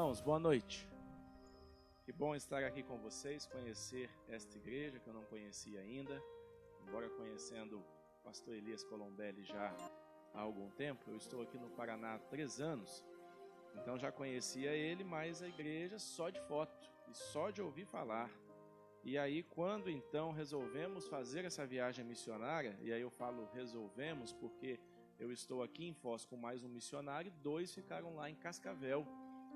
irmãos, boa noite. Que bom estar aqui com vocês, conhecer esta igreja que eu não conhecia ainda, embora conhecendo o pastor Elias Colombelli já há algum tempo. Eu estou aqui no Paraná há 3 anos, então já conhecia ele, mas a igreja só de foto e só de ouvir falar. E aí quando então resolvemos fazer essa viagem missionária, e aí eu falo resolvemos porque eu estou aqui em Foz com mais um missionário, 2 ficaram lá em Cascavel,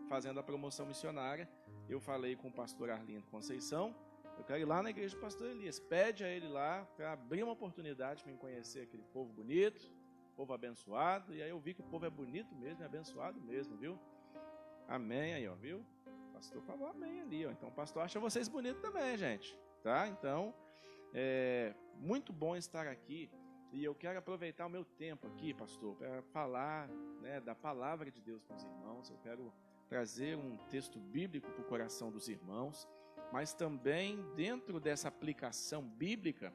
fazendo a promoção missionária. Eu falei com o pastor Arlindo Conceição, eu quero ir lá na igreja do pastor Elias, pede a ele lá para abrir uma oportunidade para me conhecer aquele povo bonito, povo abençoado. E aí eu vi que o povo é bonito mesmo, é abençoado mesmo, viu? Amém aí, ó, viu? O pastor falou amém ali, ó. Então o pastor acha vocês bonitos também, gente, tá? Então, muito bom estar aqui. E eu quero aproveitar o meu tempo aqui, pastor, para falar, né, da palavra de Deus com os irmãos. Eu quero trazer um texto bíblico para o coração dos irmãos, mas também dentro dessa aplicação bíblica,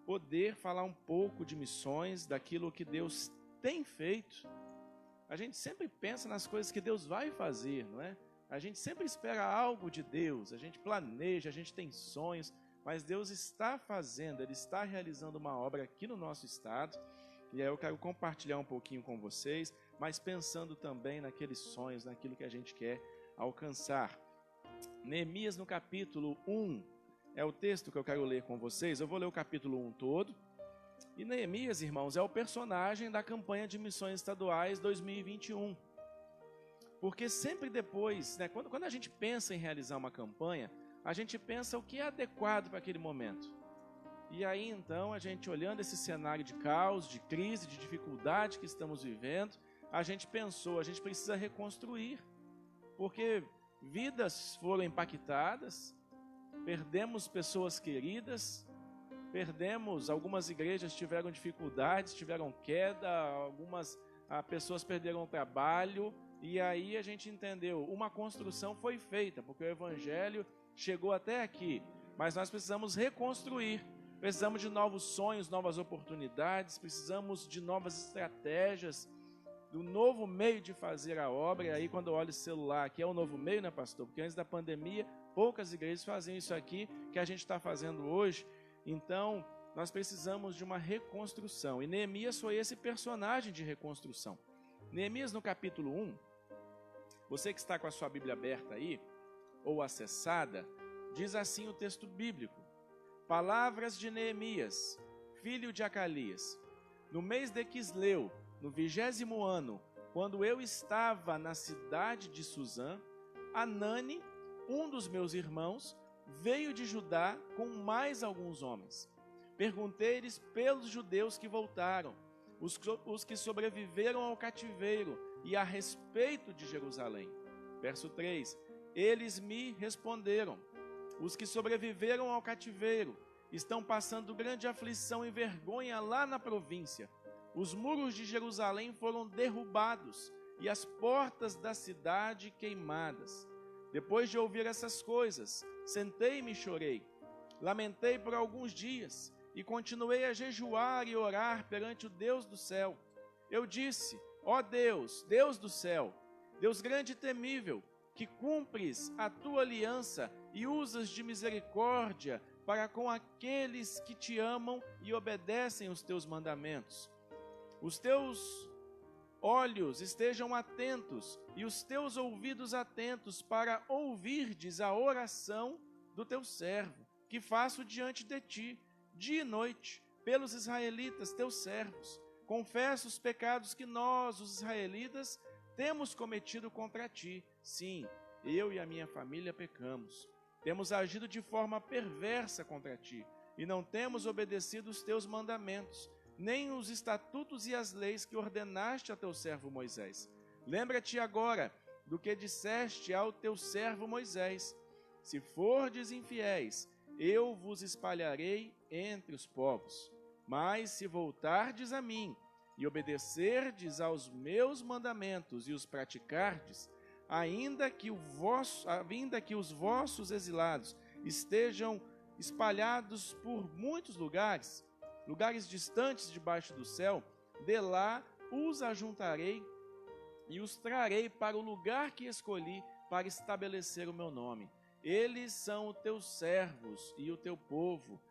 poder falar um pouco de missões, daquilo que Deus tem feito. A gente sempre pensa nas coisas que Deus vai fazer, não é? A gente sempre espera algo de Deus, a gente planeja, a gente tem sonhos, mas Deus está fazendo, Ele está realizando uma obra aqui no nosso estado. E aí eu quero compartilhar um pouquinho com vocês, mas pensando também naqueles sonhos, naquilo que a gente quer alcançar. Neemias no capítulo 1 é o texto que eu quero ler com vocês. Eu vou ler o capítulo 1 todo. E Neemias, irmãos, é o personagem da campanha de missões estaduais 2021. Porque sempre depois, né, quando a gente pensa em realizar uma campanha, a gente pensa o que é adequado para aquele momento. E aí então, a gente olhando esse cenário de caos, de crise, de dificuldade que estamos vivendo, a gente pensou, a gente precisa reconstruir, porque vidas foram impactadas, perdemos pessoas queridas, algumas igrejas tiveram dificuldades, tiveram queda, algumas pessoas perderam o trabalho, e aí a gente entendeu, uma construção foi feita, porque o evangelho chegou até aqui, mas nós precisamos reconstruir. Precisamos de novos sonhos, novas oportunidades, precisamos de novas estratégias, do novo meio de fazer a obra. E aí quando eu olho o celular, aqui é o novo meio, né, pastor? Porque antes da pandemia, poucas igrejas faziam isso aqui que a gente está fazendo hoje. Então, nós precisamos de uma reconstrução. E Neemias foi esse personagem de reconstrução. Neemias no capítulo 1, você que está com a sua Bíblia aberta aí, ou acessada, diz assim o texto bíblico. Palavras de Neemias, filho de Acalias. No mês de Quisleu, no 20º ano, quando eu estava na cidade de Suzã, Anani, um dos meus irmãos, veio de Judá com mais alguns homens. Perguntei-lhes pelos judeus que voltaram, os que sobreviveram ao cativeiro e a respeito de Jerusalém. Verso 3. Eles me responderam. Os que sobreviveram ao cativeiro estão passando grande aflição e vergonha lá na província. Os muros de Jerusalém foram derrubados e as portas da cidade queimadas. Depois de ouvir essas coisas, sentei-me e chorei. Lamentei por alguns dias e continuei a jejuar e orar perante o Deus do céu. Eu disse, ó Deus, Deus do céu, Deus grande e temível, que cumpres a tua aliança e usas de misericórdia para com aqueles que te amam e obedecem os teus mandamentos. Os teus olhos estejam atentos e os teus ouvidos atentos para ouvirdes a oração do teu servo, que faço diante de ti, dia e noite, pelos israelitas, teus servos. Confesso os pecados que nós, os israelitas, temos cometido contra ti. Sim, eu e a minha família pecamos. Temos agido de forma perversa contra ti e não temos obedecido os teus mandamentos, nem os estatutos e as leis que ordenaste a teu servo Moisés. Lembra-te agora do que disseste ao teu servo Moisés. Se fordes infiéis, eu vos espalharei entre os povos. Mas se voltardes a mim e obedecerdes aos meus mandamentos e os praticardes, ainda que os vossos exilados estejam espalhados por muitos lugares distantes debaixo do céu, de lá os ajuntarei e os trarei para o lugar que escolhi, para estabelecer o meu nome. Eles são os teus servos e o teu povo,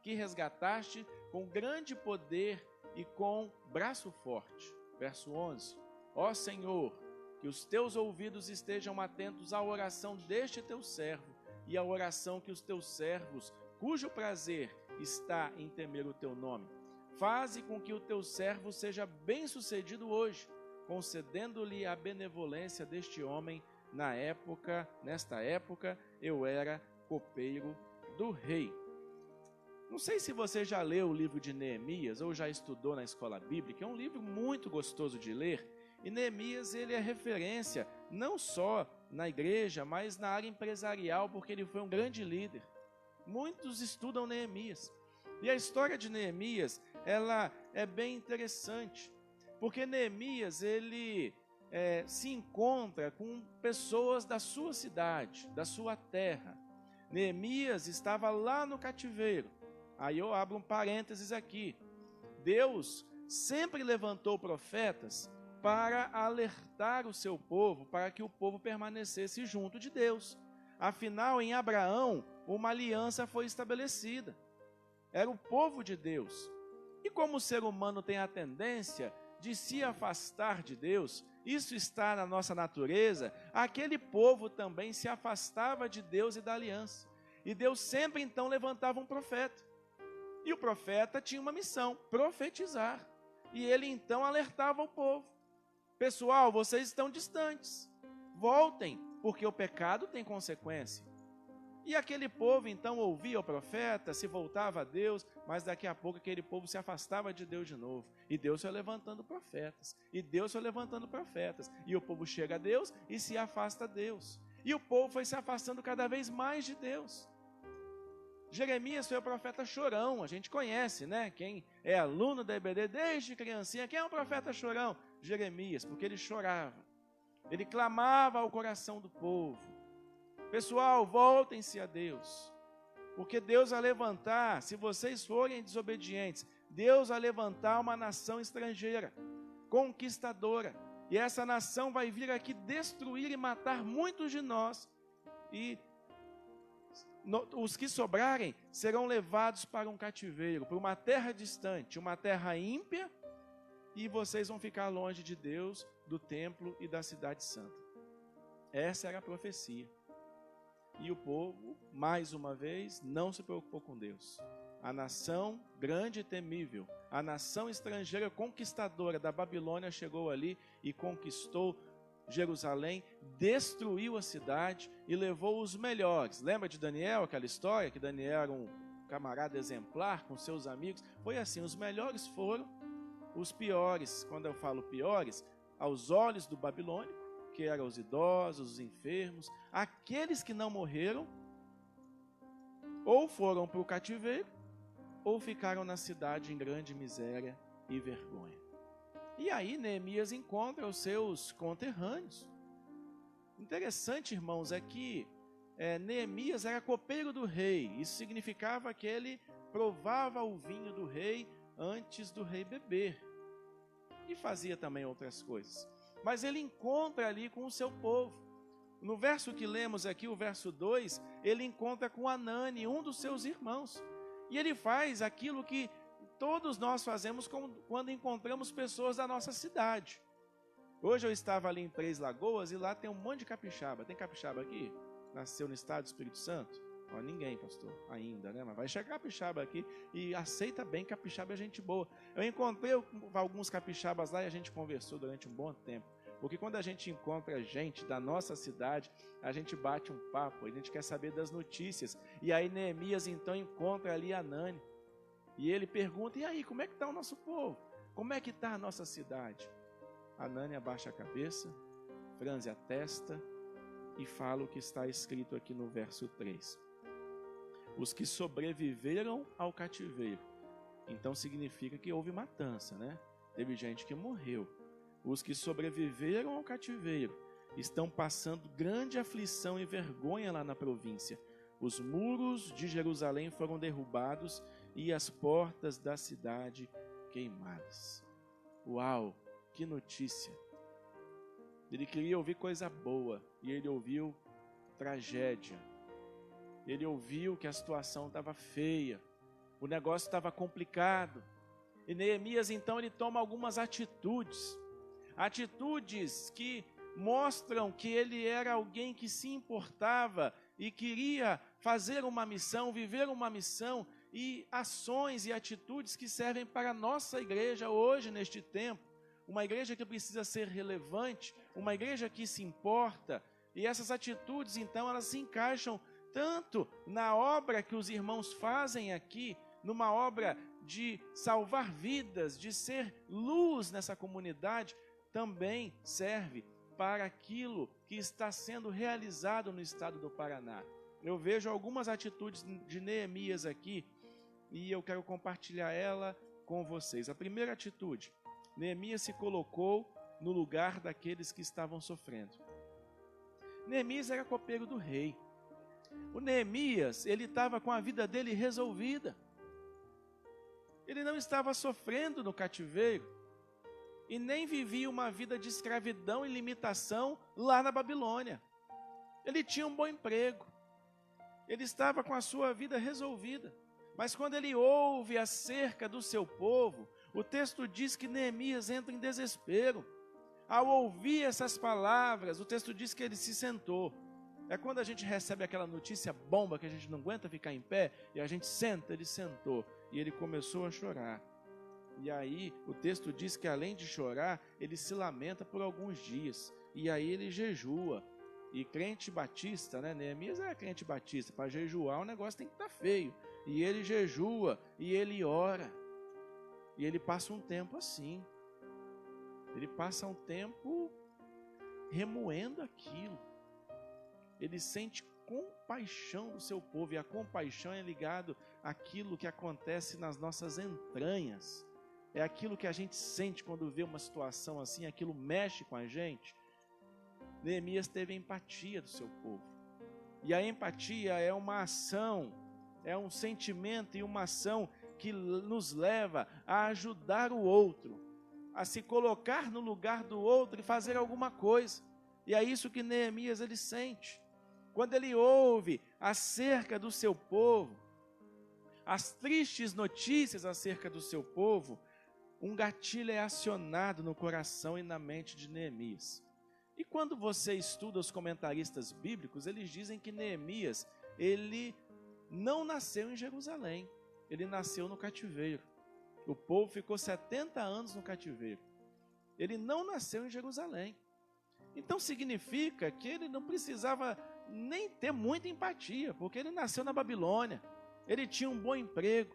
que resgataste com grande poder e com braço forte. Verso 11. Ó Senhor, que os teus ouvidos estejam atentos à oração deste teu servo e à oração que os teus servos, cujo prazer está em temer o teu nome. Faze com que o teu servo seja bem-sucedido hoje, concedendo-lhe a benevolência deste homem. Nesta época, eu era copeiro do rei. Não sei se você já leu o livro de Neemias ou já estudou na escola bíblica. É um livro muito gostoso de ler. E Neemias, ele é referência não só na igreja, mas na área empresarial, porque ele foi um grande líder. Muitos estudam Neemias. E a história de Neemias, ela é bem interessante, porque Neemias, ele se encontra com pessoas da sua cidade, da sua terra. Neemias estava lá no cativeiro. Aí eu abro um parênteses aqui. Deus sempre levantou profetas para alertar o seu povo, para que o povo permanecesse junto de Deus. Afinal, em Abraão, uma aliança foi estabelecida. Era o povo de Deus. E como o ser humano tem a tendência de se afastar de Deus, isso está na nossa natureza, aquele povo também se afastava de Deus e da aliança. E Deus sempre então levantava um profeta. E o profeta tinha uma missão, profetizar. E ele então alertava o povo. Pessoal, vocês estão distantes. Voltem, porque o pecado tem consequência. E aquele povo então ouvia o profeta, se voltava a Deus, mas daqui a pouco aquele povo se afastava de Deus de novo. E Deus foi levantando profetas. E Deus foi levantando profetas. E o povo chega a Deus e se afasta a Deus. E o povo foi se afastando cada vez mais de Deus. Jeremias foi o profeta chorão, a gente conhece, né? Quem é aluno da EBD desde criancinha, quem é um profeta chorão? Jeremias, porque ele chorava, ele clamava ao coração do povo. Pessoal, voltem-se a Deus, porque Deus vai levantar, se vocês forem desobedientes, Deus vai levantar uma nação estrangeira, conquistadora, e essa nação vai vir aqui destruir e matar muitos de nós, e os que sobrarem serão levados para um cativeiro, para uma terra distante, uma terra ímpia, e vocês vão ficar longe de Deus, do templo e da cidade santa. Essa era a profecia. E o povo, mais uma vez, não se preocupou com Deus. A nação grande e temível, a nação estrangeira conquistadora da Babilônia chegou ali e conquistou Jerusalém, destruiu a cidade e levou os melhores. Lembra de Daniel, aquela história que Daniel era um camarada exemplar com seus amigos? Foi assim, os melhores foram os piores. Quando eu falo piores, aos olhos do babilônico, que eram os idosos, os enfermos, aqueles que não morreram, ou foram para o cativeiro, ou ficaram na cidade em grande miséria e vergonha. E aí Neemias encontra os seus conterrâneos. Interessante, irmãos, é que Neemias era copeiro do rei. Isso significava que ele provava o vinho do rei antes do rei beber. E fazia também outras coisas. Mas ele encontra ali com o seu povo. No verso que lemos aqui, o verso 2, ele encontra com Anani, um dos seus irmãos. E ele faz aquilo que todos nós fazemos quando encontramos pessoas da nossa cidade. Hoje eu estava ali em Três Lagoas e lá tem um monte de capixaba. Tem capixaba aqui? Nasceu no estado do Espírito Santo? Ó, ninguém, pastor, ainda, né? Mas vai chegar capixaba aqui e aceita bem, capixaba é gente boa. Eu encontrei alguns capixabas lá e a gente conversou durante um bom tempo. Porque quando a gente encontra gente da nossa cidade, a gente bate um papo, a gente quer saber das notícias. E aí Neemias então encontra ali Anani. E ele pergunta, e aí, como é que está o nosso povo? Como é que está a nossa cidade? Anani abaixa a cabeça, franze a testa e fala o que está escrito aqui no verso 3. Os que sobreviveram ao cativeiro. Então significa que houve matança, né? Teve gente que morreu. Os que sobreviveram ao cativeiro estão passando grande aflição e vergonha lá na província. Os muros de Jerusalém foram derrubados e as portas da cidade queimadas. Uau, que notícia! Ele queria ouvir coisa boa e ele ouviu tragédia. Ele ouviu que a situação estava feia, o negócio estava complicado. E Neemias então ele toma algumas atitudes que mostram que ele era alguém que se importava e queria fazer uma missão, viver uma missão, e ações e atitudes que servem para a nossa igreja hoje, neste tempo. Uma igreja que precisa ser relevante, uma igreja que se importa, e essas atitudes então elas se encaixam tanto na obra que os irmãos fazem aqui, numa obra de salvar vidas, de ser luz nessa comunidade, também serve para aquilo que está sendo realizado no estado do Paraná. Eu vejo algumas atitudes de Neemias aqui e eu quero compartilhar ela com vocês. A primeira atitude, Neemias se colocou no lugar daqueles que estavam sofrendo. Neemias era copeiro do rei. O Neemias, ele estava com a vida dele resolvida. Ele não estava sofrendo no cativeiro e nem vivia uma vida de escravidão e limitação lá na Babilônia. Ele tinha um bom emprego. Ele estava com a sua vida resolvida. Mas quando ele ouve acerca do seu povo, o texto diz que Neemias entra em desespero. Ao ouvir essas palavras, o texto diz que ele se sentou. É quando a gente recebe aquela notícia bomba que a gente não aguenta ficar em pé, e a gente senta, ele sentou, e ele começou a chorar. E aí o texto diz que além de chorar, ele se lamenta por alguns dias, e aí ele jejua. E crente batista, né? Neemias é crente batista, para jejuar o negócio tem que estar feio. E ele jejua, e ele ora, e ele passa um tempo assim. Ele passa um tempo remoendo aquilo. Ele sente compaixão do seu povo, e a compaixão é ligado àquilo que acontece nas nossas entranhas. É aquilo que a gente sente quando vê uma situação assim, aquilo mexe com a gente. Neemias teve empatia do seu povo. E a empatia é uma ação, é um sentimento e uma ação que nos leva a ajudar o outro, a se colocar no lugar do outro e fazer alguma coisa. E é isso que Neemias ele sente. Quando ele ouve acerca do seu povo, as tristes notícias acerca do seu povo, um gatilho é acionado no coração e na mente de Neemias. E quando você estuda os comentaristas bíblicos, eles dizem que Neemias, ele não nasceu em Jerusalém, ele nasceu no cativeiro. O povo ficou 70 anos no cativeiro. Ele não nasceu em Jerusalém. Então significa que ele não precisava nem ter muita empatia, porque ele nasceu na Babilônia, ele tinha um bom emprego,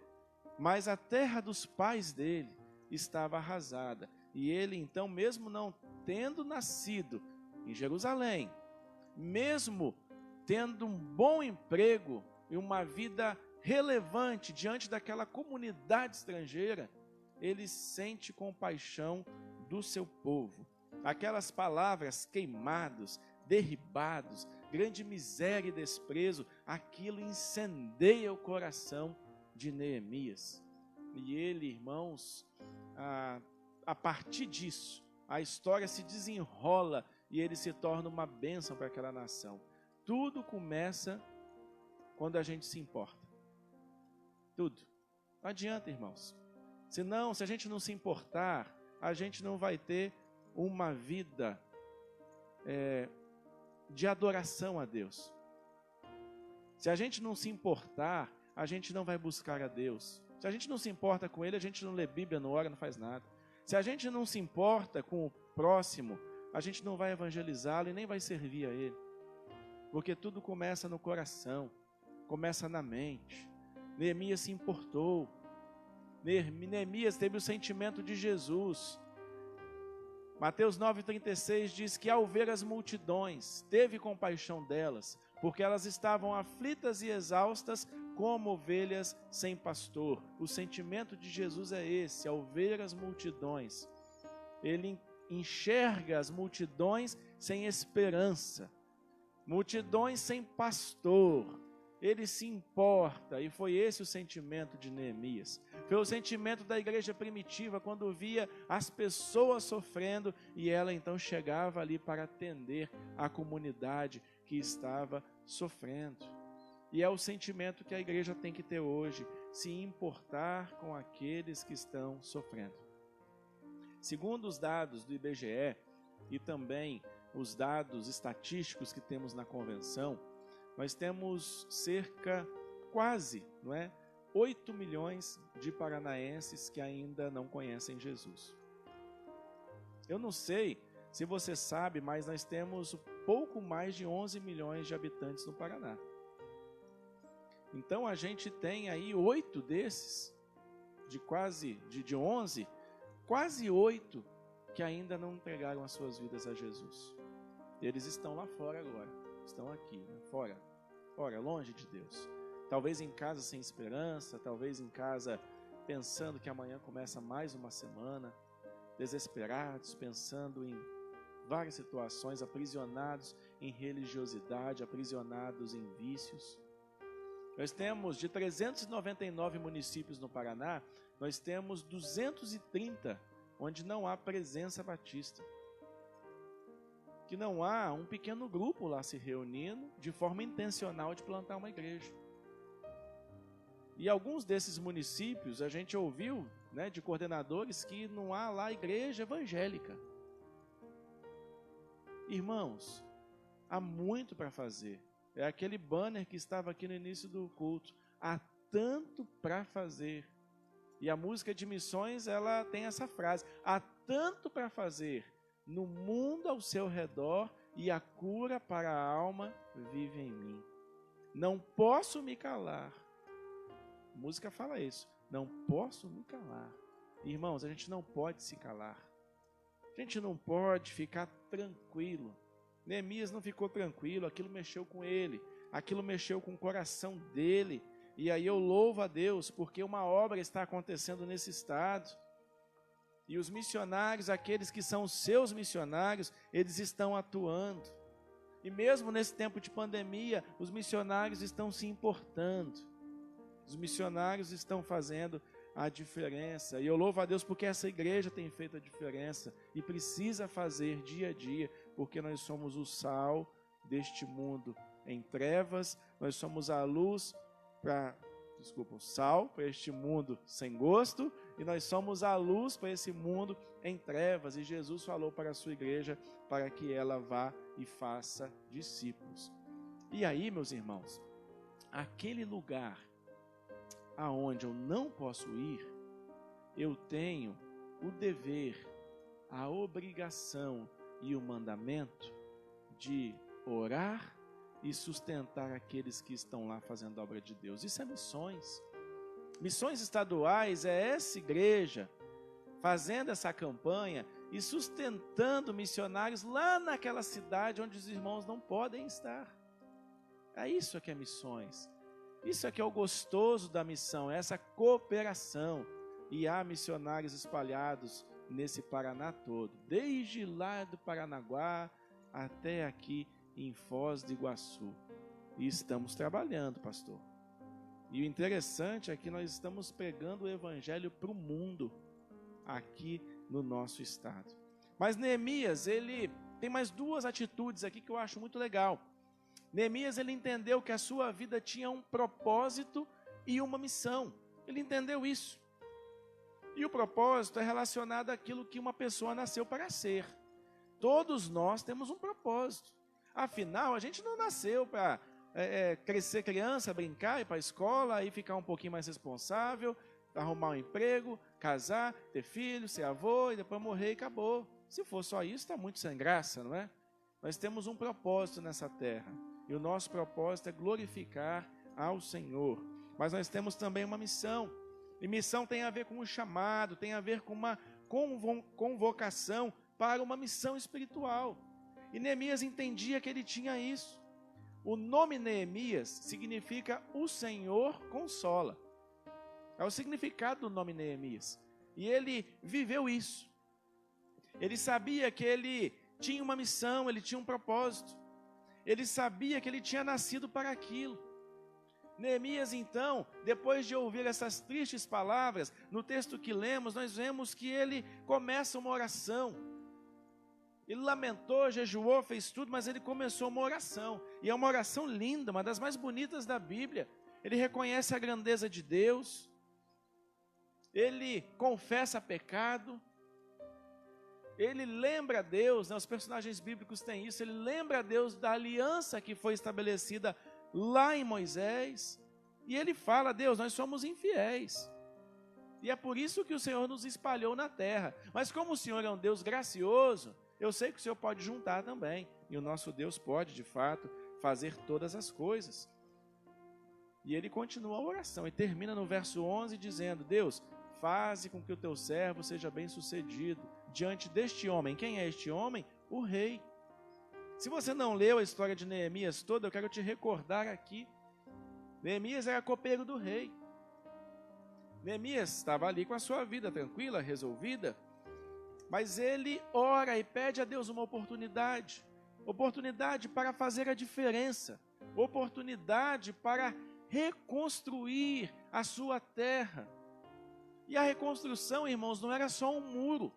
mas a terra dos pais dele estava arrasada. E ele então, mesmo não tendo nascido em Jerusalém, mesmo tendo um bom emprego e uma vida relevante diante daquela comunidade estrangeira, ele sente compaixão do seu povo. Aquelas palavras queimados, derribados, grande miséria e desprezo, aquilo incendeia o coração de Neemias. E ele, irmãos, a partir disso, a história se desenrola e ele se torna uma bênção para aquela nação. Tudo começa quando a gente se importa. Tudo. Não adianta, irmãos. Senão, se a gente não se importar, a gente não vai ter uma vida de adoração a Deus. Se a gente não se importar, a gente não vai buscar a Deus. Se a gente não se importa com Ele, a gente não lê Bíblia, não ora, não faz nada. Se a gente não se importa com o próximo, a gente não vai evangelizá-lo e nem vai servir a Ele. Porque tudo começa no coração, começa na mente. Neemias se importou. Neemias teve o sentimento de Jesus. Mateus 9,36 diz que ao ver as multidões, teve compaixão delas, porque elas estavam aflitas e exaustas como ovelhas sem pastor. O sentimento de Jesus é esse, ao ver as multidões. Ele enxerga as multidões sem esperança, multidões sem pastor, ele se importa, e foi esse o sentimento de Neemias. Foi o sentimento da igreja primitiva, quando via as pessoas sofrendo, e ela então chegava ali para atender a comunidade que estava sofrendo. E é o sentimento que a igreja tem que ter hoje, se importar com aqueles que estão sofrendo. Segundo os dados do IBGE e também os dados estatísticos que temos na convenção, nós temos quase 8 milhões de paranaenses que ainda não conhecem Jesus. Eu não sei se você sabe, mas nós temos pouco mais de 11 milhões de habitantes no Paraná. Então a gente tem aí 8 desses, de 11, quase 8 que ainda não entregaram as suas vidas a Jesus. Eles estão lá fora agora, estão aqui, fora, longe de Deus. Talvez em casa sem esperança, talvez em casa pensando que amanhã começa mais uma semana, desesperados, pensando em várias situações, aprisionados em religiosidade, aprisionados em vícios. Nós temos, de 399 municípios no Paraná, nós temos 230 onde não há presença batista. Que não há um pequeno grupo lá se reunindo de forma intencional de plantar uma igreja. E alguns desses municípios a gente ouviu, de coordenadores, que não há lá igreja evangélica. Irmãos, há muito para fazer. É aquele banner que estava aqui no início do culto. Há tanto para fazer. E a música de missões, ela tem essa frase: há tanto para fazer no mundo ao seu redor, e a cura para a alma vive em mim. Não posso me calar. A música fala isso. Não posso me calar. Irmãos, a gente não pode se calar. A gente não pode ficar tranquilo. Neemias não ficou tranquilo, aquilo mexeu com ele, aquilo mexeu com o coração dele. E aí eu louvo a Deus, porque uma obra está acontecendo nesse estado. E os missionários, aqueles que são os seus missionários, eles estão atuando. E mesmo nesse tempo de pandemia, os missionários estão se importando. Os missionários estão fazendo a diferença. E eu louvo a Deus porque essa igreja tem feito a diferença. E precisa fazer dia a dia, porque nós somos o sal deste mundo em trevas. Nós somos a luz o sal para este mundo sem gosto, e nós somos a luz para esse mundo em trevas. E Jesus falou para a sua igreja para que ela vá e faça discípulos. E aí, meus irmãos, aquele lugar aonde eu não posso ir, eu tenho o dever, a obrigação e o mandamento de orar e sustentar aqueles que estão lá fazendo a obra de Deus. Isso é missões. Missões estaduais é essa igreja fazendo essa campanha e sustentando missionários lá naquela cidade onde os irmãos não podem estar. É isso que é missões. Isso é que é o gostoso da missão, é essa cooperação. E há missionários espalhados nesse Paraná todo, desde lá do Paranaguá até aqui em Foz do Iguaçu. E estamos trabalhando, pastor. E o interessante é que nós estamos pregando o evangelho para o mundo, aqui no nosso estado. Mas Neemias, ele tem mais 2 atitudes aqui que eu acho muito legal. Neemias, ele entendeu que a sua vida tinha um propósito e uma missão. Ele entendeu isso. E o propósito é relacionado àquilo que uma pessoa nasceu para ser. Todos nós temos um propósito. Afinal, a gente não nasceu para crescer criança, brincar, ir para a escola, e ficar um pouquinho mais responsável, arrumar um emprego, casar, ter filho, ser avô e depois morrer e acabou. Se for só isso, está muito sem graça, não é? Nós temos um propósito nessa terra. E o nosso propósito é glorificar ao Senhor. Mas nós temos também uma missão. E missão tem a ver com um chamado, tem a ver com uma convocação para uma missão espiritual. E Neemias entendia que ele tinha isso. O nome Neemias significa o Senhor consola. É o significado do nome Neemias. E ele viveu isso. Ele sabia que ele tinha uma missão, ele tinha um propósito. Ele sabia que ele tinha nascido para aquilo. Neemias, então, depois de ouvir essas tristes palavras, no texto que lemos, nós vemos que ele começa uma oração. Ele lamentou, jejuou, fez tudo, mas ele começou uma oração. E é uma oração linda, uma das mais bonitas da Bíblia. Ele reconhece a grandeza de Deus, ele confessa pecado, ele lembra a Deus, né? Os personagens bíblicos têm isso, ele lembra a Deus da aliança que foi estabelecida lá em Moisés, e ele fala: Deus, nós somos infiéis, e é por isso que o Senhor nos espalhou na terra, mas como o Senhor é um Deus gracioso, eu sei que o Senhor pode juntar também, e o nosso Deus pode, de fato, fazer todas as coisas. E ele continua a oração, e termina no verso 11 dizendo: Deus, faze com que o teu servo seja bem sucedido diante deste homem. Quem é este homem? O rei. Se você não leu a história de Neemias toda, eu quero te recordar aqui. Neemias era copeiro do rei. Neemias estava ali com a sua vida tranquila, resolvida, mas ele ora e pede a Deus uma oportunidade para fazer a diferença, oportunidade para reconstruir a sua terra. E a reconstrução, irmãos, não era só um muro.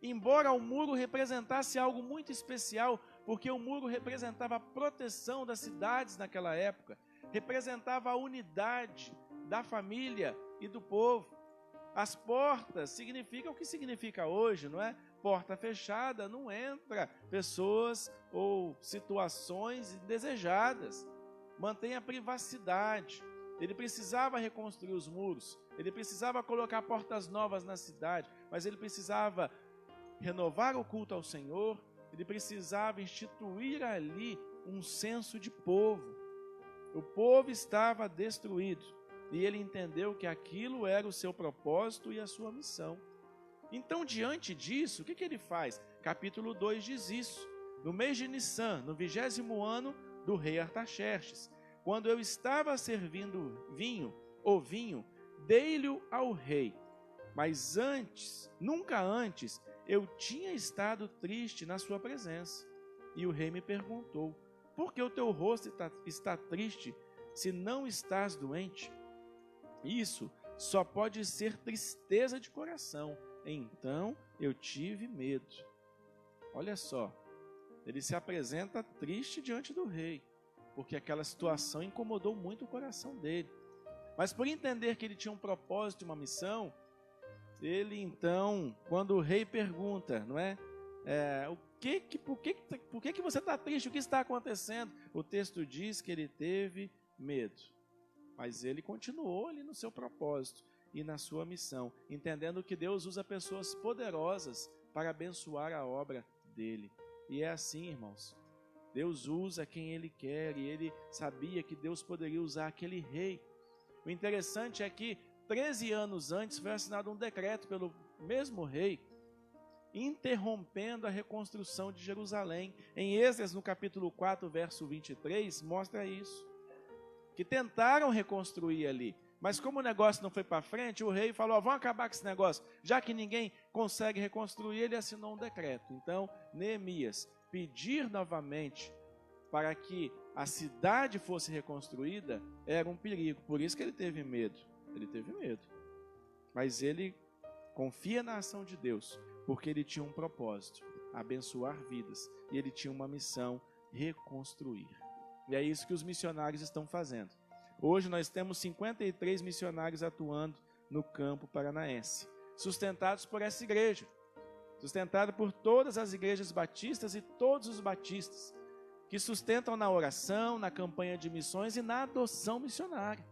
Embora o muro representasse algo muito especial, porque o muro representava a proteção das cidades naquela época, representava a unidade da família e do povo. As portas significam o que significa hoje, não é? Porta fechada, não entra pessoas ou situações indesejadas. Mantém a privacidade. Ele precisava reconstruir os muros, ele precisava colocar portas novas na cidade, mas ele precisava renovar o culto ao Senhor, ele precisava instituir ali um senso de povo. O povo estava destruído e ele entendeu que aquilo era o seu propósito e a sua missão. Então, diante disso, o que ele faz? Capítulo 2 diz isso: no mês de Nissan, no 20º ano do rei Artaxerxes, quando eu estava servindo vinho, dei-lhe ao rei, mas nunca antes, eu tinha estado triste na sua presença. E o rei me perguntou: por que o teu rosto está triste, se não estás doente? Isso só pode ser tristeza de coração. Então eu tive medo. Olha só, ele se apresenta triste diante do rei, porque aquela situação incomodou muito o coração dele. Mas por entender que ele tinha um propósito, uma missão, ele então, quando o rei pergunta, não é? Por que você está triste? O que está acontecendo? O texto diz que ele teve medo. Mas ele continuou ali no seu propósito e na sua missão, entendendo que Deus usa pessoas poderosas para abençoar a obra dele. E é assim, irmãos. Deus usa quem Ele quer, e ele sabia que Deus poderia usar aquele rei. O interessante é que 13 anos antes foi assinado um decreto pelo mesmo rei, interrompendo a reconstrução de Jerusalém. Em Esdras, no capítulo 4, verso 23, mostra isso. Que tentaram reconstruir ali, mas como o negócio não foi para frente, o rei falou: vamos acabar com esse negócio. Já que ninguém consegue reconstruir, ele assinou um decreto. Então, Neemias pedir novamente para que a cidade fosse reconstruída era um perigo. Por isso que ele teve medo. Ele teve medo. Mas ele confia na ação de Deus, porque ele tinha um propósito: abençoar vidas. E ele tinha uma missão: reconstruir. E é isso que os missionários estão fazendo. Hoje nós temos 53 missionários atuando no campo paranaense, sustentados por essa igreja, sustentado por todas as igrejas batistas e todos os batistas, que sustentam na oração, na campanha de missões e na adoção missionária.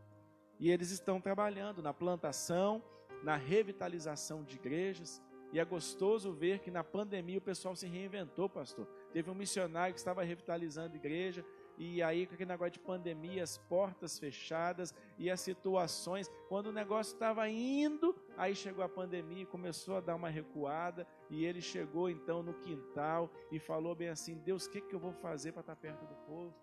E eles estão trabalhando na plantação, na revitalização de igrejas. E é gostoso ver que na pandemia o pessoal se reinventou, pastor. Teve um missionário que estava revitalizando a igreja, e aí com aquele negócio de pandemia, as portas fechadas e as situações, quando o negócio estava indo, aí chegou a pandemia e começou a dar uma recuada, e ele chegou então no quintal e falou bem assim: Deus, o que eu vou fazer para estar perto do povo?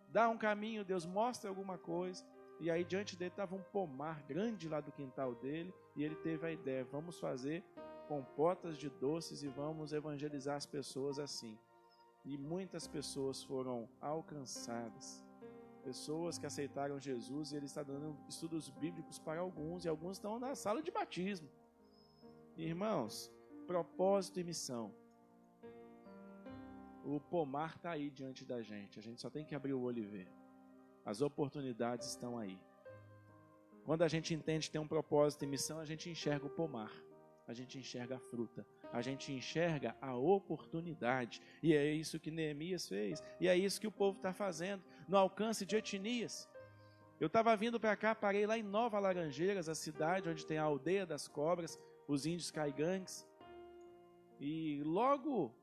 Dá um caminho, Deus, mostra alguma coisa. E aí diante dele estava um pomar grande lá do quintal dele, e ele teve a ideia: vamos fazer compotas de doces e vamos evangelizar as pessoas assim. E muitas pessoas foram alcançadas. Pessoas que aceitaram Jesus e ele está dando estudos bíblicos para alguns, e alguns estão na sala de batismo. Irmãos, propósito e missão. O pomar está aí diante da gente, a gente só tem que abrir o olho e ver. As oportunidades estão aí. Quando a gente entende que tem um propósito e missão, a gente enxerga o pomar, a gente enxerga a fruta, a gente enxerga a oportunidade. E é isso que Neemias fez, e é isso que o povo está fazendo, no alcance de Etinias. Eu estava vindo para cá, parei lá em Nova Laranjeiras, a cidade onde tem a aldeia das cobras, os índios caigangues. E logo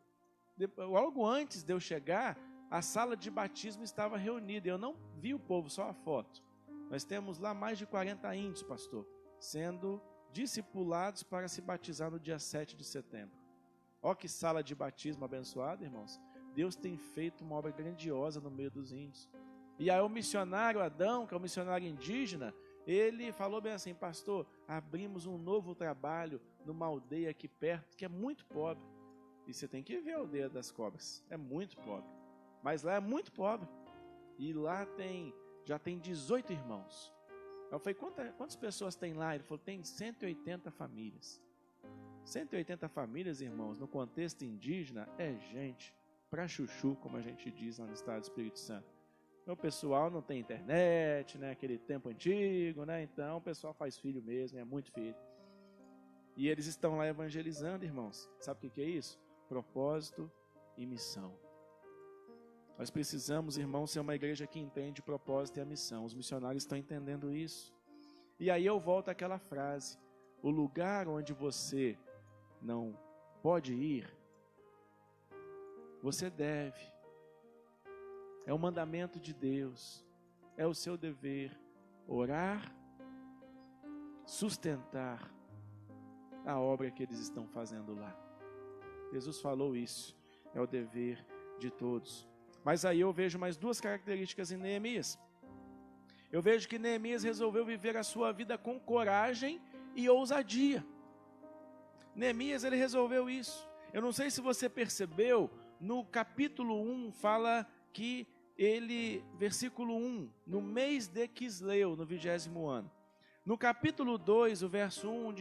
antes de eu chegar, a sala de batismo estava reunida. Eu não vi o povo, só a foto. Nós temos lá mais de 40 índios, pastor, sendo discipulados para se batizar no dia 7 de setembro. Ó que sala de batismo abençoada, irmãos. Deus tem feito uma obra grandiosa no meio dos índios. E aí o missionário Adão, que é o missionário indígena, ele falou bem assim: pastor, abrimos um novo trabalho numa aldeia aqui perto, que é muito pobre. E você tem que ver a aldeia das cobras, é muito pobre. Mas lá é muito pobre. E lá já tem 18 irmãos. Eu falei, quantas pessoas tem lá? Ele falou, tem 180 famílias. 180 famílias, irmãos, no contexto indígena, é gente pra chuchu, como a gente diz lá no estado do Espírito Santo. O pessoal não tem internet, né? Aquele tempo antigo, né? Então o pessoal faz filho mesmo, é muito filho. E eles estão lá evangelizando, irmãos. Sabe o que é isso? Propósito e missão. Nós precisamos, irmãos, ser uma igreja que entende o propósito e a missão. Os missionários estão entendendo isso. E aí eu volto àquela frase: o lugar onde você não pode ir, você deve. É o mandamento de Deus. É o seu dever orar, sustentar a obra que eles estão fazendo lá. Jesus falou isso. É o dever de todos. Mas aí eu vejo mais duas características em Neemias. Eu vejo que Neemias resolveu viver a sua vida com coragem e ousadia. Neemias, ele resolveu isso. Eu não sei se você percebeu, no capítulo 1 fala que ele, versículo 1, no mês de Quisleu, no 20º ano. No capítulo 2, o verso 1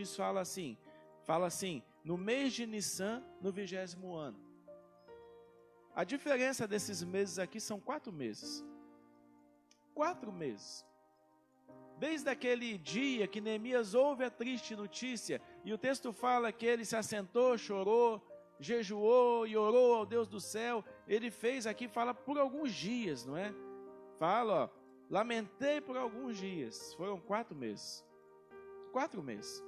fala assim, no mês de Nissan, no 20º ano. A diferença desses meses aqui são 4 meses. 4 meses. Desde aquele dia que Neemias ouve a triste notícia, e o texto fala que ele se assentou, chorou, jejuou e orou ao Deus do céu. Ele fez aqui, fala por alguns dias, não é? Fala, ó, lamentei por alguns dias. Foram 4 meses. 4 meses.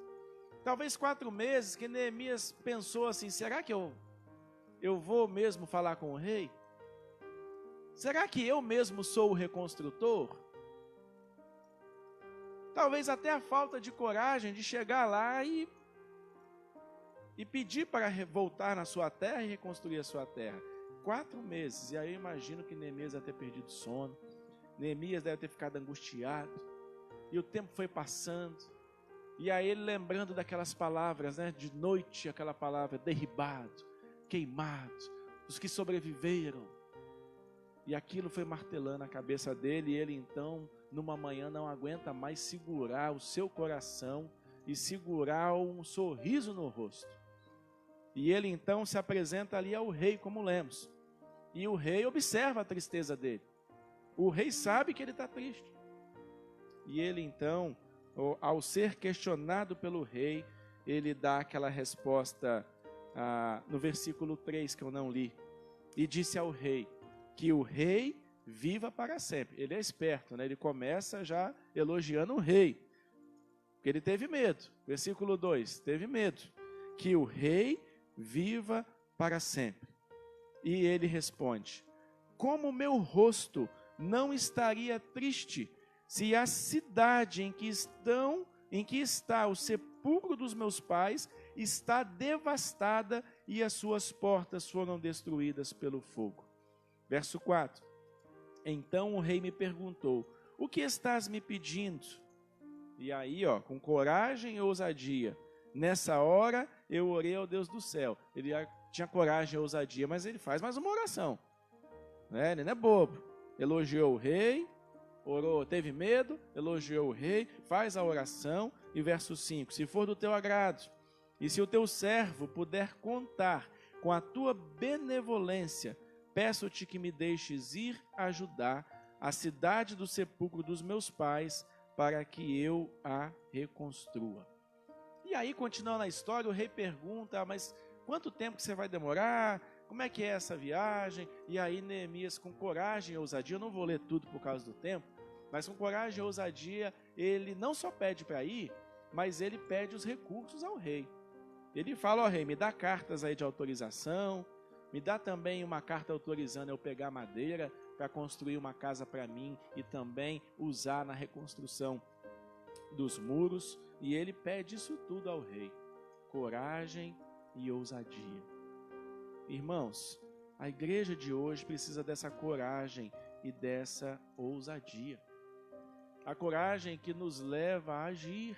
Talvez 4 meses que Neemias pensou assim, será que eu vou mesmo falar com o rei? Será que eu mesmo sou o reconstrutor? Talvez até a falta de coragem de chegar lá e pedir para voltar na sua terra e reconstruir a sua terra. 4 meses, e aí eu imagino que Neemias deve ter perdido sono, Neemias deve ter ficado angustiado, e o tempo foi passando, e aí ele lembrando daquelas palavras, né, de noite, aquela palavra, derribado, queimado, os que sobreviveram, e aquilo foi martelando a cabeça dele, e ele então, numa manhã, não aguenta mais segurar o seu coração, e segurar um sorriso no rosto, e ele então se apresenta ali ao rei, como lemos, e o rei observa a tristeza dele, o rei sabe que ele está triste, e ele então, ao ser questionado pelo rei, ele dá aquela resposta, no versículo 3 que eu não li, e disse ao rei, que o rei viva para sempre. Ele é esperto, né? Ele começa já elogiando o rei, porque ele teve medo, versículo 2, teve medo, que o rei viva para sempre. E ele responde, como meu rosto não estaria triste, se a cidade em que está o sepulcro dos meus pais está devastada e as suas portas foram destruídas pelo fogo. Verso 4. Então o rei me perguntou, o que estás me pedindo? E aí, com coragem e ousadia, nessa hora eu orei ao Deus do céu. Ele tinha coragem e ousadia, mas ele faz mais uma oração, né? Ele não é bobo. Elogiou o rei, orou, teve medo, elogiou o rei, faz a oração. E verso 5, se for do teu agrado, e se o teu servo puder contar com a tua benevolência, peço-te que me deixes ir ajudar a cidade do sepulcro dos meus pais, para que eu a reconstrua. E aí, continuando a história, o rei pergunta, mas quanto tempo que você vai demorar? Como é que é essa viagem? E aí Neemias, com coragem e ousadia, eu não vou ler tudo por causa do tempo, mas com coragem e ousadia, ele não só pede para ir, mas ele pede os recursos ao rei. Ele fala, rei, me dá cartas aí de autorização, me dá também uma carta autorizando eu pegar madeira para construir uma casa para mim e também usar na reconstrução dos muros. E ele pede isso tudo ao rei, coragem e ousadia. Irmãos, a igreja de hoje precisa dessa coragem e dessa ousadia. A coragem que nos leva a agir.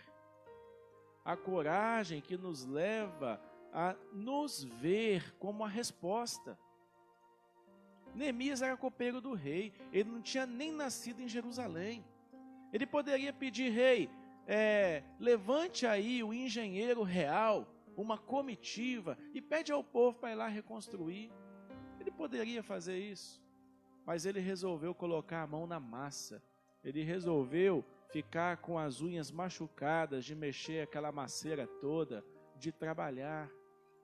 A coragem que nos leva a nos ver como a resposta. Neemias era copeiro do rei, ele não tinha nem nascido em Jerusalém. Ele poderia pedir, rei, levante aí o engenheiro real, uma comitiva, e pede ao povo para ir lá reconstruir. Ele poderia fazer isso, mas ele resolveu colocar a mão na massa. Ele resolveu ficar com as unhas machucadas, de mexer aquela maceira toda, de trabalhar,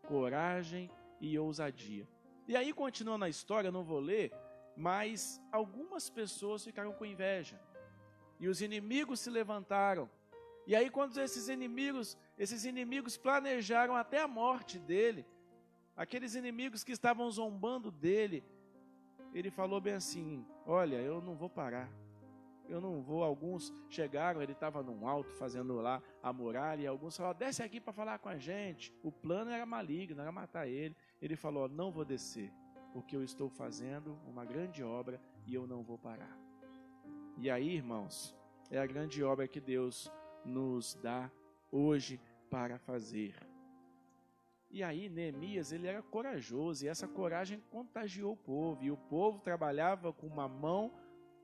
coragem e ousadia. E aí, continuando a história, eu não vou ler, mas algumas pessoas ficaram com inveja. E os inimigos se levantaram. E aí, quando esses inimigos planejaram até a morte dele, aqueles inimigos que estavam zombando dele, ele falou bem assim, olha, eu não vou parar. Eu não vou, alguns chegaram, ele estava num alto fazendo lá a muralha, e alguns falaram, desce aqui para falar com a gente. O plano era maligno, era matar ele. Ele falou, não vou descer, porque eu estou fazendo uma grande obra e eu não vou parar. E aí, irmãos, é a grande obra que Deus nos dá hoje para fazer. E aí, Neemias, ele era corajoso, e essa coragem contagiou o povo, e o povo trabalhava com uma mão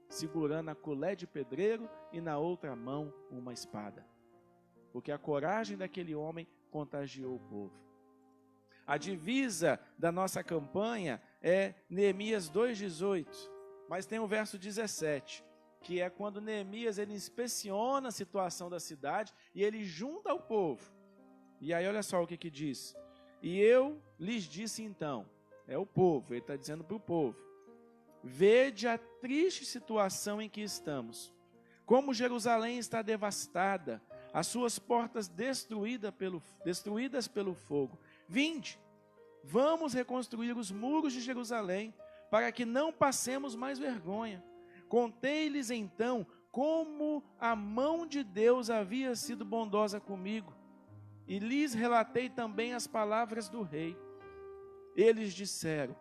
segurando a colher de pedreiro e na outra mão uma espada. Porque a coragem daquele homem contagiou o povo. A divisa da nossa campanha é Neemias 2,18, mas tem o verso 17, que é quando Neemias ele inspeciona a situação da cidade e ele junta o povo. E aí olha só o que diz. E eu lhes disse então, é o povo, ele está dizendo para o povo, vede a triste situação em que estamos, como Jerusalém está devastada, as suas portas destruídas pelo fogo. Vinde, vamos reconstruir os muros de Jerusalém, para que não passemos mais vergonha. Contei-lhes então como a mão de Deus havia sido bondosa comigo, e lhes relatei também as palavras do rei. Eles disseram,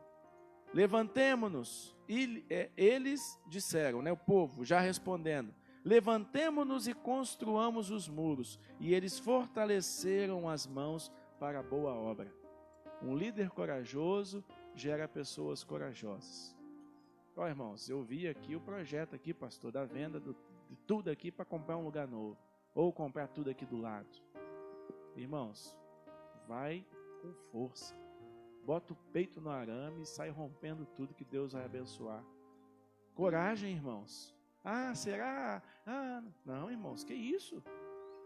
levantemo-nos, e eles disseram, o povo já respondendo, levantemo-nos e construamos os muros, e eles fortaleceram as mãos para a boa obra. Um líder corajoso gera pessoas corajosas. Irmãos, eu vi aqui o projeto aqui, pastor, da venda de tudo aqui para comprar um lugar novo, ou comprar tudo aqui do lado. Irmãos, vai com força. Bota o peito no arame e sai rompendo tudo que Deus vai abençoar. Coragem, irmãos. Será? Não, irmãos, que isso?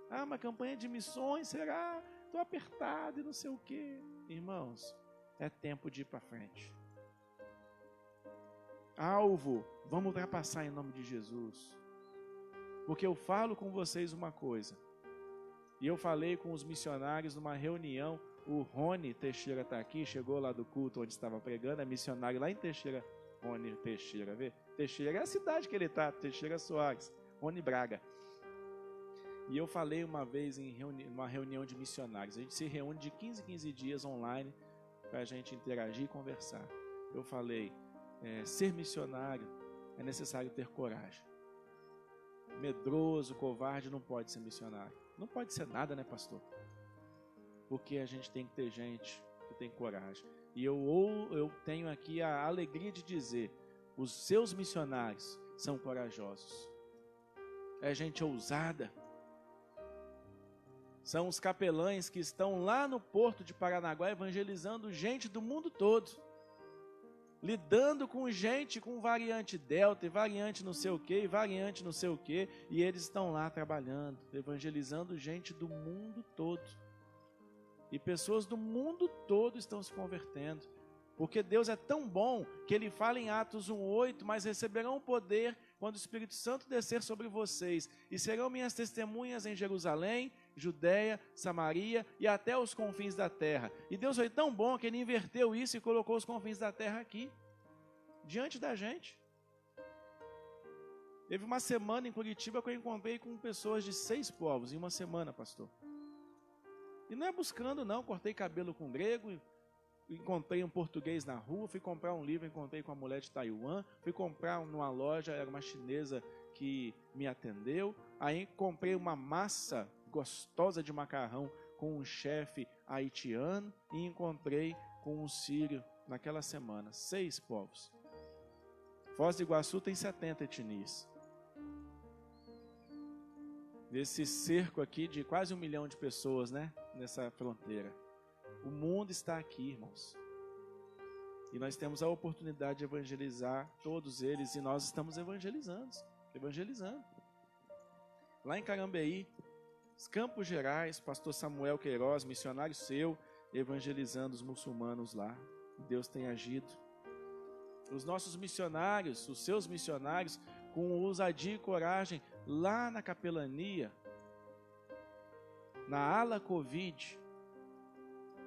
Uma campanha de missões, será? Estou apertado e não sei o quê. Irmãos, é tempo de ir para frente. Alvo, vamos ultrapassar em nome de Jesus. Porque eu falo com vocês uma coisa. E eu falei com os missionários numa reunião. O Rony Teixeira está aqui, chegou lá do culto onde estava pregando, é missionário lá em Teixeira. Rony Teixeira, vê? Teixeira é a cidade que ele está, Teixeira Soares, Rony Braga. E eu falei uma vez em uma reunião de missionários, a gente se reúne de 15 dias online para a gente interagir e conversar. Eu falei, ser missionário é necessário ter coragem. Medroso, covarde não pode ser missionário. Não pode ser nada, né, pastor? Porque a gente tem que ter gente que tem coragem. E eu tenho aqui a alegria de dizer, os seus missionários são corajosos. é gente ousada. São os capelães que estão lá no Porto de Paranaguá evangelizando gente do mundo todo. Lidando com gente com variante Delta e variante não sei o que, e variante não sei o que. E eles estão lá trabalhando, evangelizando gente do mundo todo. E pessoas do mundo todo estão se convertendo. Porque Deus é tão bom que Ele fala em Atos 1:8, mas receberão o poder quando o Espírito Santo descer sobre vocês, e serão minhas testemunhas em Jerusalém, Judeia, Samaria e até os confins da terra. E Deus foi tão bom que Ele inverteu isso e colocou os confins da terra aqui, diante da gente. Teve uma semana em Curitiba que eu encontrei com pessoas de 6 povos, em uma semana, pastor. E não é buscando não, cortei cabelo com grego, encontrei um português na rua, fui comprar um livro, encontrei com uma mulher de Taiwan, fui comprar numa loja, era uma chinesa que me atendeu, aí comprei uma massa gostosa de macarrão com um chefe haitiano e encontrei com um sírio naquela semana, 6 povos. Foz do Iguaçu tem 70 etnias. Nesse cerco aqui de quase 1 milhão de pessoas, né, nessa fronteira. O mundo está aqui, irmãos. E nós temos a oportunidade de evangelizar todos eles. E nós estamos evangelizando. Lá em Carambeí, Campos Gerais, pastor Samuel Queiroz, missionário seu, evangelizando os muçulmanos lá. Deus tem agido. Os nossos missionários, os seus missionários, com ousadia e coragem, lá na capelania, na ala Covid,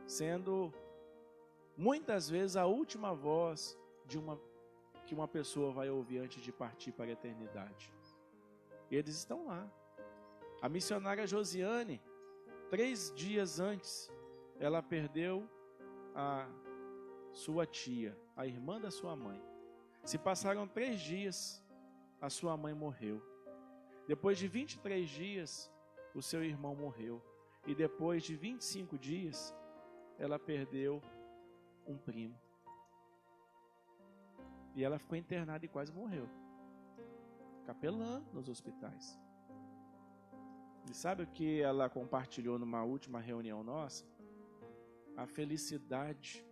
sendo muitas vezes a última voz que uma pessoa vai ouvir antes de partir para a eternidade. Eles estão lá. A missionária Josiane, 3 dias antes, ela perdeu a sua tia, a irmã da sua mãe. Se passaram 3 dias, a sua mãe morreu. Depois de 23 dias, o seu irmão morreu. E depois de 25 dias, ela perdeu um primo. E ela ficou internada e quase morreu. Capelã nos hospitais. E sabe o que ela compartilhou numa última reunião nossa? A felicidade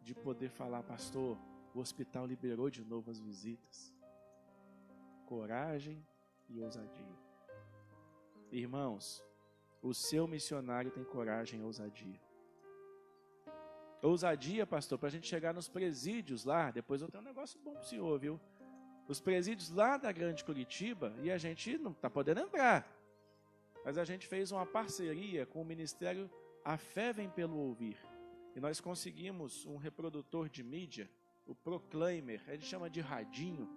de poder falar, pastor, o hospital liberou de novo as visitas. Coragem e ousadia. Irmãos, o seu missionário tem coragem e ousadia. Ousadia, pastor, para a gente chegar nos presídios lá. Depois eu tenho um negócio bom para o senhor, viu? Os presídios lá da Grande Curitiba, e a gente não está podendo entrar. Mas a gente fez uma parceria com o ministério A Fé Vem Pelo Ouvir. E nós conseguimos um reprodutor de mídia, o Proclaimer, a gente chama de radinho,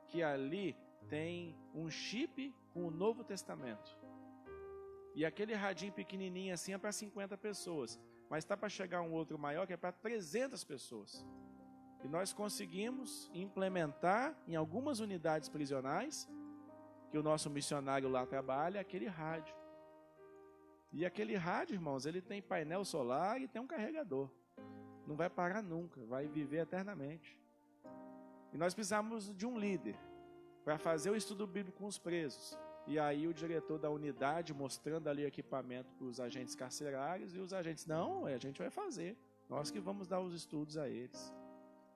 que ali tem um chip com o Novo Testamento. E aquele radinho pequenininho assim é para 50 pessoas. Mas está para chegar um outro maior que é para 300 pessoas. E nós conseguimos implementar em algumas unidades prisionais, que o nosso missionário lá trabalha, aquele rádio. E aquele rádio, irmãos, ele tem painel solar e tem um carregador. Não vai parar nunca, vai viver eternamente. E nós precisamos de um líder para fazer o estudo bíblico com os presos. E aí o diretor da unidade mostrando ali equipamento para os agentes carcerários, e os agentes, não, a gente vai fazer. Nós que vamos dar os estudos a eles.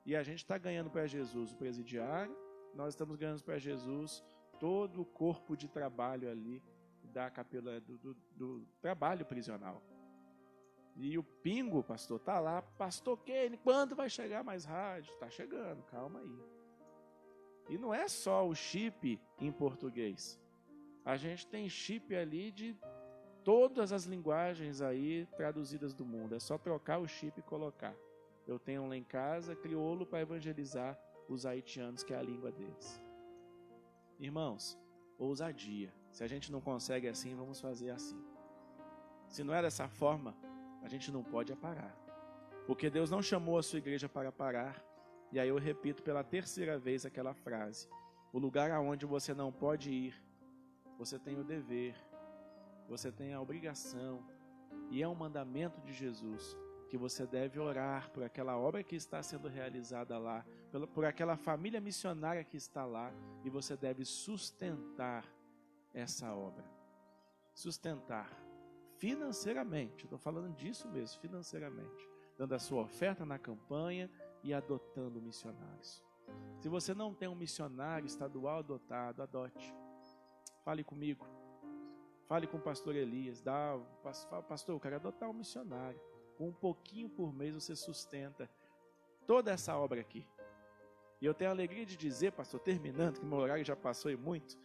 E a gente está ganhando para Jesus o presidiário, nós estamos ganhando para Jesus todo o corpo de trabalho ali da capela do trabalho prisional. E o Pingo, pastor, está lá. Pastor Kenny, quando vai chegar mais rádio? Está chegando, calma aí. E não é só o chip em português. A gente tem chip ali de todas as linguagens aí traduzidas do mundo. É só trocar o chip e colocar. Eu tenho um lá em casa, crioulo, para evangelizar os haitianos, que é a língua deles. Irmãos, ousadia. Se a gente não consegue assim, vamos fazer assim. Se não é dessa forma, a gente não pode parar. Porque Deus não chamou a sua igreja para parar. E aí eu repito pela 3ª vez aquela frase. O lugar aonde você não pode ir, você tem o dever, você tem a obrigação, e é um mandamento de Jesus, que você deve orar por aquela obra que está sendo realizada lá, por aquela família missionária que está lá, e você deve sustentar essa obra. Sustentar financeiramente, estou falando disso mesmo, financeiramente, dando a sua oferta na campanha e adotando missionários. Se você não tem um missionário estadual adotado, adote. Fale comigo, fale com o pastor Elias, pastor, eu quero adotar um missionário. Com um pouquinho por mês você sustenta toda essa obra aqui. E eu tenho a alegria de dizer, pastor, terminando, que meu horário já passou e muito,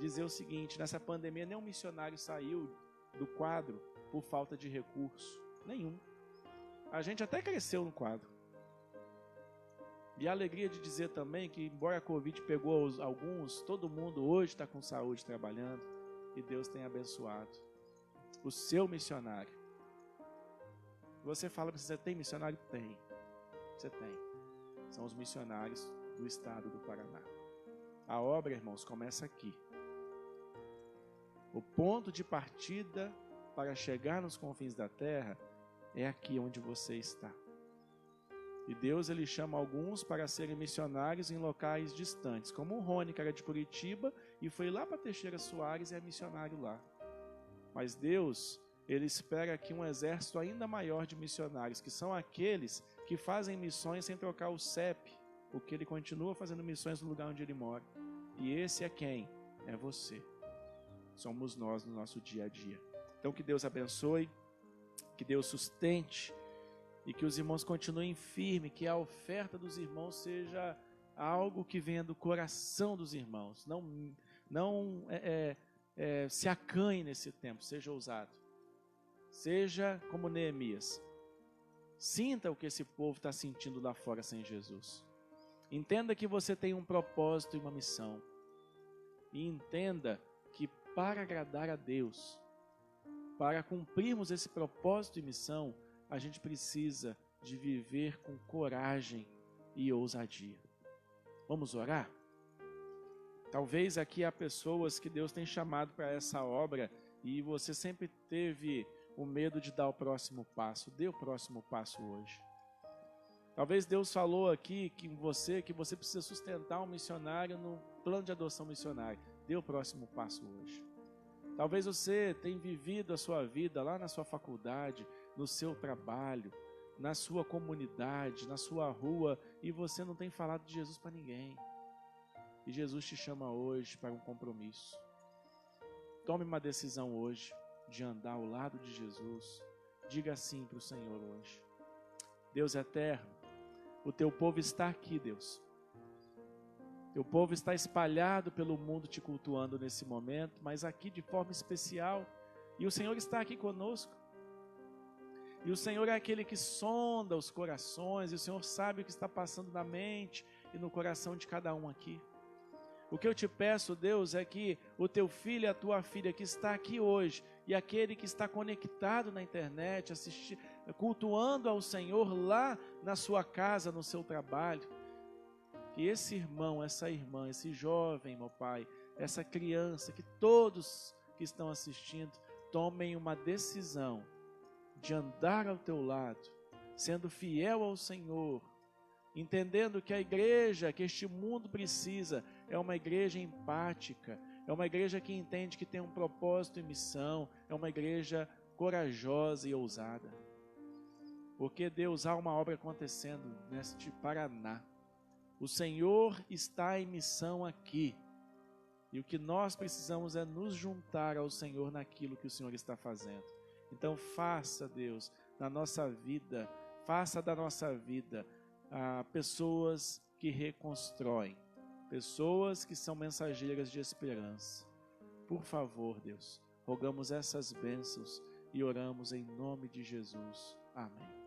dizer o seguinte: nessa pandemia nenhum missionário saiu do quadro por falta de recurso, nenhum. A gente até cresceu no quadro. E a alegria de dizer também que, embora a Covid pegou alguns, todo mundo hoje está com saúde trabalhando, e Deus tem abençoado o seu missionário. Você fala, você tem missionário? Tem. Você tem. São os missionários do estado do Paraná. A obra, irmãos, começa aqui. O ponto de partida para chegar nos confins da terra é aqui onde você está. E Deus, ele chama alguns para serem missionários em locais distantes, como o Rony, que era de Curitiba, e foi lá para Teixeira Soares e é missionário lá. Mas Deus, ele espera aqui um exército ainda maior de missionários, que são aqueles que fazem missões sem trocar o CEP, porque ele continua fazendo missões no lugar onde ele mora. E esse é quem? É você. Somos nós no nosso dia a dia. Então que Deus abençoe, que Deus sustente, e que os irmãos continuem firmes, que a oferta dos irmãos seja algo que venha do coração dos irmãos. Não se acanhe nesse tempo, seja ousado. Seja como Neemias. Sinta o que esse povo está sentindo lá fora sem Jesus. Entenda que você tem um propósito e uma missão. E entenda que para agradar a Deus, para cumprirmos esse propósito e missão, a gente precisa de viver com coragem e ousadia. Vamos orar? Talvez aqui há pessoas que Deus tem chamado para essa obra e você sempre teve o medo de dar o próximo passo. Dê o próximo passo hoje. Talvez Deus falou aqui que você precisa sustentar um missionário no plano de adoção missionária. Dê o próximo passo hoje. Talvez você tenha vivido a sua vida lá na sua faculdade, no seu trabalho, na sua comunidade, na sua rua, e você não tem falado de Jesus para ninguém. E Jesus te chama hoje para um compromisso. Tome uma decisão hoje de andar ao lado de Jesus. Diga sim para o Senhor hoje. Deus eterno, o teu povo está aqui, Deus. Teu povo está espalhado pelo mundo te cultuando nesse momento, mas aqui de forma especial. E o Senhor está aqui conosco. E o Senhor é aquele que sonda os corações, e o Senhor sabe o que está passando na mente e no coração de cada um aqui. O que eu te peço, Deus, é que o teu filho e a tua filha que está aqui hoje, e aquele que está conectado na internet, cultuando ao Senhor lá na sua casa, no seu trabalho, que esse irmão, essa irmã, esse jovem, meu Pai, essa criança, que todos que estão assistindo tomem uma decisão de andar ao teu lado, sendo fiel ao Senhor, entendendo que a igreja que este mundo precisa é uma igreja empática, é uma igreja que entende que tem um propósito e missão, é uma igreja corajosa e ousada. Porque, Deus, há uma obra acontecendo neste Paraná. O Senhor está em missão aqui. E o que nós precisamos é nos juntar ao Senhor naquilo que o Senhor está fazendo. Então faça, Deus, na nossa vida, faça da nossa vida pessoas que reconstroem, pessoas que são mensageiras de esperança. Por favor, Deus, rogamos essas bênçãos e oramos em nome de Jesus. Amém.